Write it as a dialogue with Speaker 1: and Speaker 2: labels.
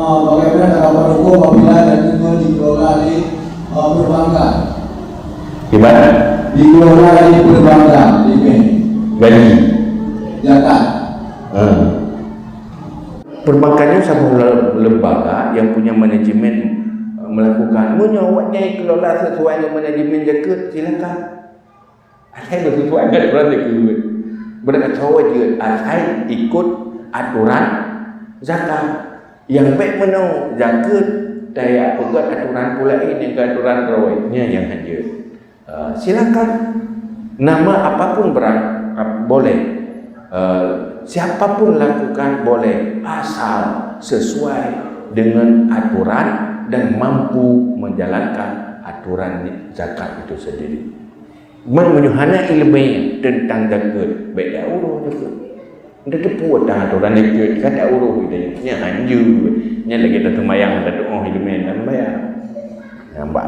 Speaker 1: bagaimana tanggapan hukum apabila daging dikelola di perbankan?
Speaker 2: Gimana?
Speaker 1: Dikelola di perbankan, di bank.
Speaker 2: Gaji.
Speaker 1: Zakat.
Speaker 2: Perbankannya sama lembaga yang punya manajemen melakukan menyawatnya kelola sesuai dengan manajemen zakat, silakan. Saya bersesuai dengan aturan zakat. Berkata je saya ikut aturan zakat. Yang baik menang zakat, saya ikut aturan pula ini ke aturan rawatnya yang hanya. Silakan. Nama apapun boleh. Siapapun lakukan boleh asal sesuai dengan aturan dan mampu menjalankan aturan zakat itu sendiri. Menyuhana ilmu tentang zakat baik dah urus zakat. Dia puas dah aturan zakat kata urus dia nya anju nya lagi dah sembahyang dah doa ilmu dan bayar. Nampak.